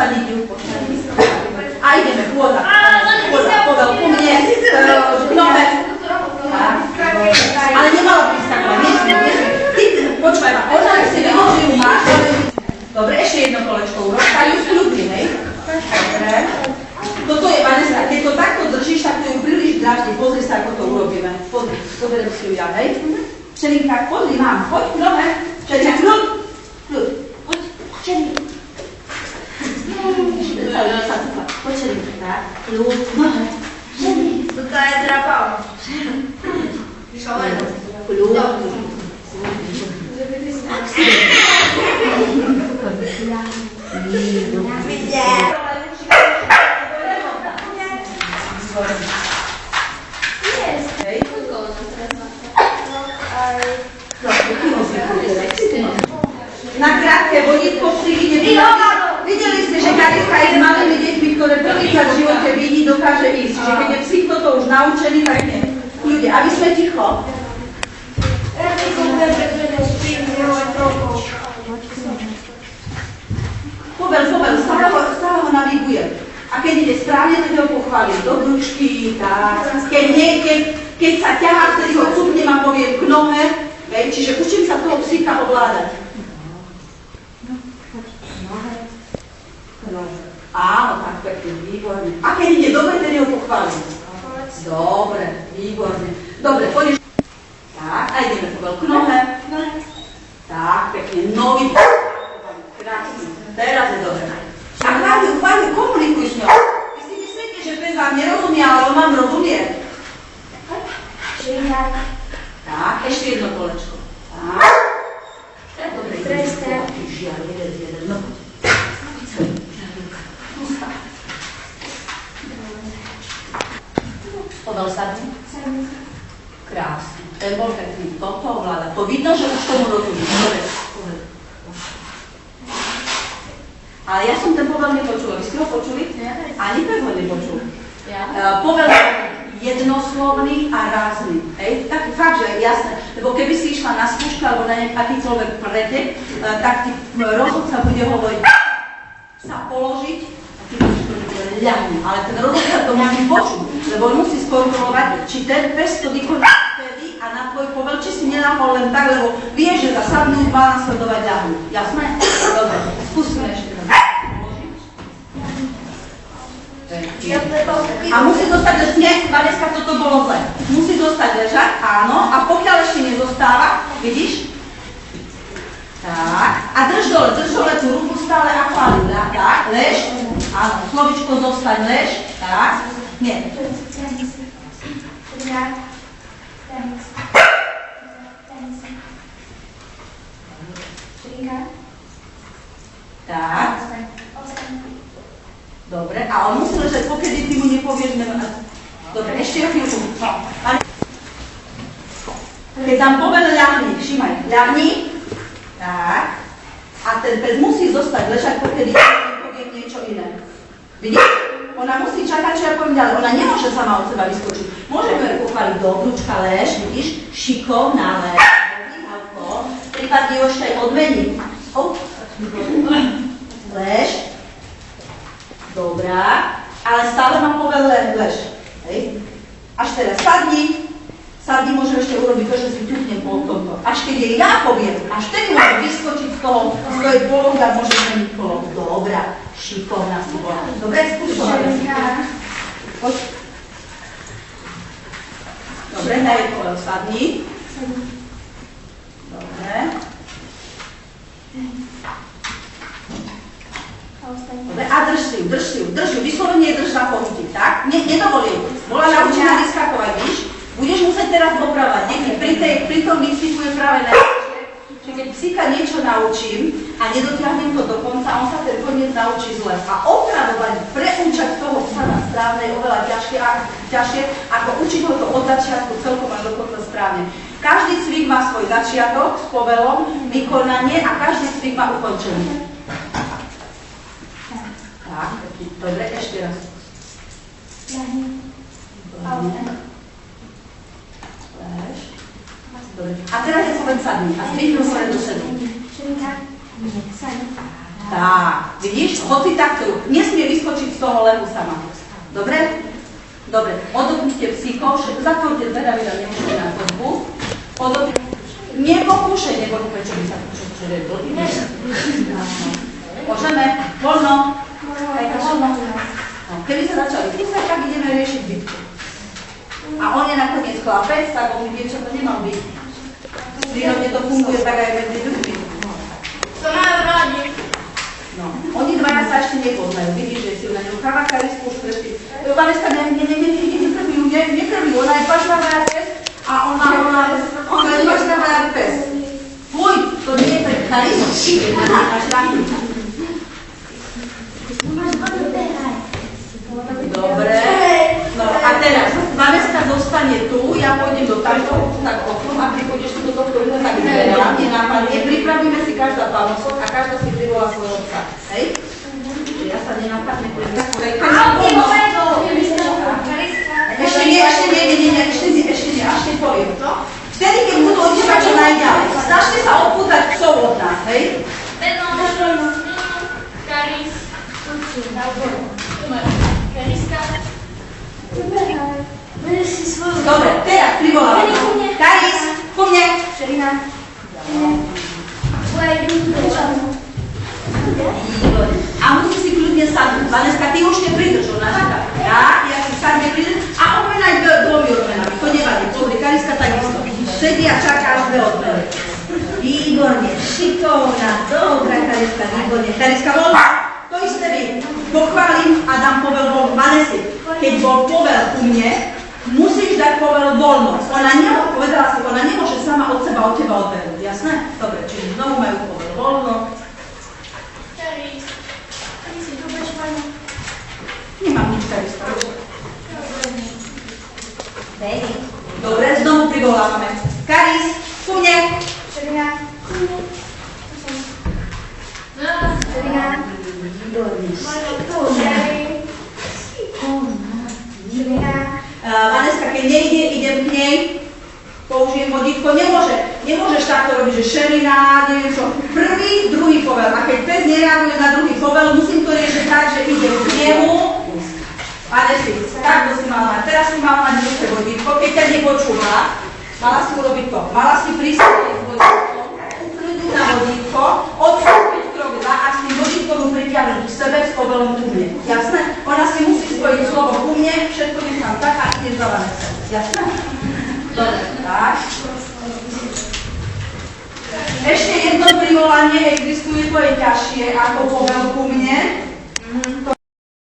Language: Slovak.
sadík, a ideme, pôda. Povel ku mne, nohe. Ale nemalo by vyskakovať, ty, počúvaj ma, ona si vedel, že ju máš, dobre, ešte jedno kolečko urob, a ju skľudni, hej? Dobre. Toto je, Vanessa, keď to takto držíš, tak to ju príliš dráždi, pozri sa, ako to urobíme. Pozri, zoberiem si ju ja, hej? Čelinka, pozri, mám, poď, nohe. Čelinka, kľud, poď, Čelinka. Poď, Čelinka, tak, kľud, nohe. Čelinka. Toto je drapal. Kľud. Na krátke vodítko príde. Videli ste, že Kariska je s malými deťmi, ktoré prvýkrát v živote vidí, dokáže ísť. Že keď je psík toto už naučený, tak nie. Ľudia, aby sme ticho. Povel, stále ho navígujem. A keď ide správne, tak ho pochválim. Do bručky, tak. Keď sa ťahá, vtedy ho cupnem a poviem k nohe. Čiže učím sa toho psíka ovládať. Áno, tak pekne, výborne. A keď ide dobre, tedy ho pochválim. Dobre, výborne. Dobre, pôjdeš. Tak, a ideme povel k nohe. Tak, pekne, nohy. Krásne. Teraz je dobre. A chváľu, komunikuj s ňou. Vy si myslíte, že pes vám nerozumie, ale on vám rozumie. Tak, ešte jedno kolečko. Tak. Dobre, žiaľ, jeden. No, povel sadni. Krásne. Ten bol pekný. Toto ovláda. To vidno, že už tomu rozumie. Dobre. Ale ja som ten povel nepočula. Vy ste ho počuli? Ani pes ho nepočul. Povel jednoslovný a rázny. Tak fakt, že je jasné. Lebo keby si išla na skúšku alebo na akýkoľvek pretek, tak ti rozhodca bude hovoriť sa položiť a ty musíš to ľahnu. Ale ten rozhodca to musí počuť, lebo on musí skontrolovať, či ten pes to vykoná vtedy a na tvoj povel, či si nenahol len tak, lebo vie, že za sadnú má nasledovať ľahnu. Jasné? Dobre, skúsme ešte raz. A musí zostať ležať, Vaneska, toto bolo zle. Musí zostať ležať, áno, a pokiaľ ešte nezostáva, vidíš? Tak, a drž dole tú ruku stále a chválim, tak, lež, áno, slovičko zostať, lež, tak, nie. Tak. Dobre, a on musí ležať, pokedy ty mu nepovieš, dobre, ešte chvíľku. Keď tam povedal ľahni, všímaj, ľahni, tak, a ten pes musí zostať ležať, pokedy ty nepoviem niečo iné. Vidíš? Ona musí čakať, čo ja poviem ďalej, ona nemôže sama od seba vyskočiť. Môžeme ju pochváliť do brúčka, lež, vidíš, šikovná lež, prípadne ju ešte aj odmení. Lež. Dobrá, ale stále mám povel lež. Až teraz sadni. Sadni môžem ešte urobiť to, že si ťuknem po tomto. Až keď jej ja poviem, až vtedy môžem vyskočiť z tvojej polohy a môžem zmeniť polohu. Dobrá, šikovná si bola. Dobre, skúšame. Poď. Dobre, daj povel, sadni. Dobre. Dobre, a drž si ju, vyslovene drž za pohytí, tak? Nedovolí ju. Bola naučená vyskakovať, víš? Budeš musieť teraz popravať. Deti, pri tom výcviku je práve najlepšie, že keď psíka niečo naučím a nedotiahnem to do konca, on sa ten koniec naučí zle. A opravovať, preúčať toho psa na správne je oveľa ťažšie, ako učiť ho to od začiatku celkom až do konca správne. Každý cvik má svoj začiatok s povelom, vykonanie a každý cvik má ukončenie. Tak, dobre, ešte raz. Lež. Dobre. A teraz je sa len sadni. A strihnu sa len do sedmi. Tak, vidíš? Hoci takto. Nesmie vyskočiť z toho lehu sama. Dobre? Dobre. Odopnite psíkov, zatvorte dvere, aby tam nemôžete na chodbu. Nepokúšaj, neboli, prečo by sa počuli. Môžeme? Voľno? Voľno. Keby sa začali písať, tak ideme riešiť bitku. A on je nakoniec chlapec, tak on vie, čo to nemal byť. Prírodne to funguje tak aj medzi ľuďmi. To majú rádi. No, oni dvaja sa ešte nepoznajú. Vidíš, že si ju na ňu cháva Karisku už predtým. Vanessa, nekrví, ona je pašľavá pes a ona je pašľavá pes. Fuj, to nie je pre Karisku, máš rádi. Dobre. No a teraz, Vanessa zostane tu, ja pôjdem do tamto, tak oknom a ty pôjdeš tu do tohto ruchu, tak zberám, nenápadne. Pripravíme si každá panosok a každá si privolá svojho otca. Hej? Ja sa nenápadne pripravím. Ešte nie, až ti poviem. Vtedy, keď budú od teba čo najďalej, snažte sa odpútať psov od nás, hej? Dobre, teraz privoláme. Karis, ku mne. Šerina. A musí si kľudne sadnúť. Vaneska, ty už nepridrž, ona čaká. Ja si sadne pridrž. A odmena aj dvomi odmenami, to nevadí. Pozri, Kariska takisto. Sedí a čaká až dve odmeny. Výborne, šikovná, dobrá Kariska, výborne. Kariska, voľna. To isté vy. Pochválim a dám povel voľno. Vanesi, keď bol povel u mne, musíš dať povel voľno. Povedala si, ona nemôže sama od seba od teba odbehnúť. Jasné? Dobre, čiže znovu majú povel voľno. Nemám nič, Kariska. Dobre, znovu privolávame. Karis, ku mne. Šerina. Šerina. Vaneska, keď nejde, idem k nej, použijem vodítko, nemôžeš takto robiť, že šerina, neviem čo, prvý, druhý povel, a keď pes nereaguje na druhý povel, musím to riešiť tak, že idem k nemu, Vanesi, takto si mala mať, teraz si mala mať druhé vodítko, keď ťa nepočúva, mala si urobiť to, mala si prísť s vodítkom, ukľudniť na vodítko, odstúpiť krok 2 a s tým vodítkom pritiahnuť k sebe s povelom ku mne. Jasné? Ona si musí spojiť slovo ku mne, všetko nechám tak a ideš za Vanessa. Jasné? Dobre, tak. Ešte jedno privolanie existuje, to je ťažšie ako povel ku mne.